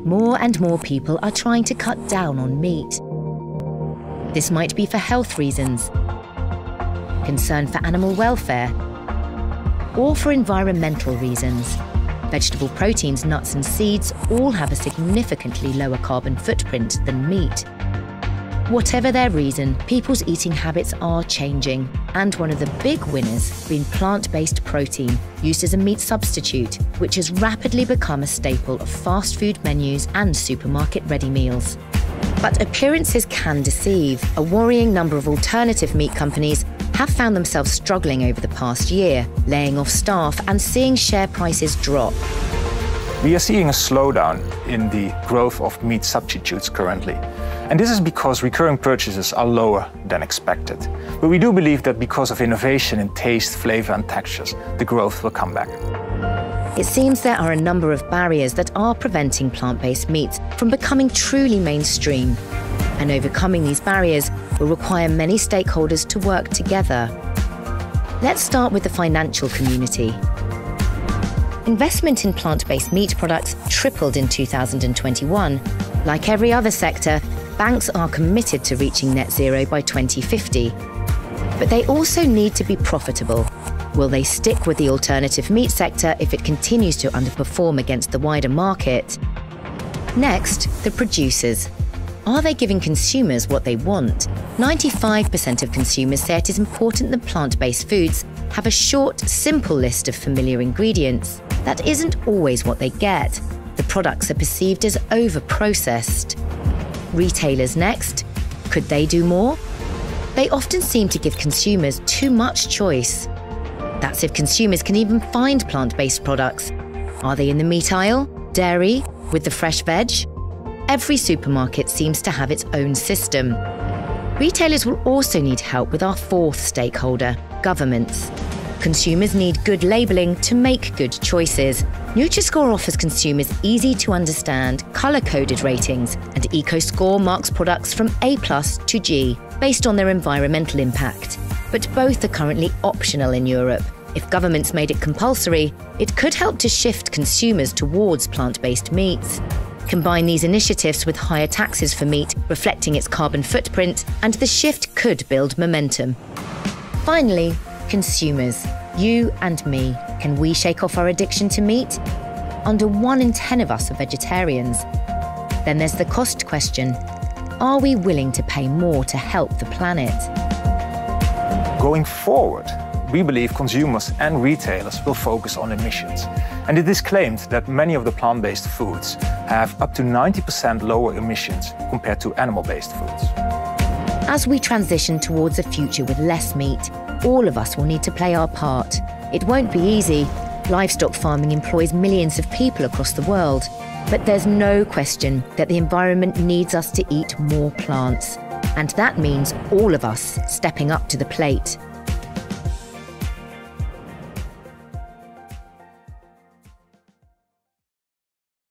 more and more people are trying to cut down on meat. This might be for health reasons, concern for animal welfare, or for environmental reasons. Vegetable proteins, nuts and seeds all have a significantly lower carbon footprint than meat. Whatever their reason, people's eating habits are changing, and one of the big winners has been plant-based protein, used as a meat substitute, which has rapidly become a staple of fast food menus and supermarket ready meals. But appearances can deceive. A worrying number of alternative meat companies have found themselves struggling over the past year, laying off staff and seeing share prices drop. We are seeing a slowdown in the growth of meat substitutes currently. And this is because recurring purchases are lower than expected. But we do believe that because of innovation in taste, flavor and textures, the growth will come back. It seems there are a number of barriers that are preventing plant-based meats from becoming truly mainstream. And overcoming these barriers will require many stakeholders to work together. Let's start with the financial community. Investment in plant-based meat products tripled in 2021. Like every other sector, banks are committed to reaching net zero by 2050. But they also need to be profitable. Will they stick with the alternative meat sector if it continues to underperform against the wider market? Next, the producers. Are they giving consumers what they want? 95% of consumers say it is important that plant-based foods have a short, simple list of familiar ingredients. That isn't always what they get. The products are perceived as over-processed. Retailers next. Could they do more? They often seem to give consumers too much choice. That's if consumers can even find plant-based products. Are they in the meat aisle, dairy, with the fresh veg? Every supermarket seems to have its own system. Retailers will also need help with our fourth stakeholder, governments. Consumers need good labelling to make good choices. Nutri-Score offers consumers easy-to-understand, colour-coded ratings, and EcoScore marks products from A+ to G, based on their environmental impact. But both are currently optional in Europe. If governments made it compulsory, it could help to shift consumers towards plant-based meats. Combine these initiatives with higher taxes for meat, reflecting its carbon footprint, and the shift could build momentum. Finally, consumers. You and me. Can we shake off our addiction to meat? Under 1 in 10 of us are vegetarians. Then there's the cost question. Are we willing to pay more to help the planet? Going forward, we believe consumers and retailers will focus on emissions. And it is claimed that many of the plant-based foods have up to 90% lower emissions compared to animal-based foods. As we transition towards a future with less meat, all of us will need to play our part. It won't be easy. Livestock farming employs millions of people across the world. But there's no question that the environment needs us to eat more plants. And that means all of us stepping up to the plate.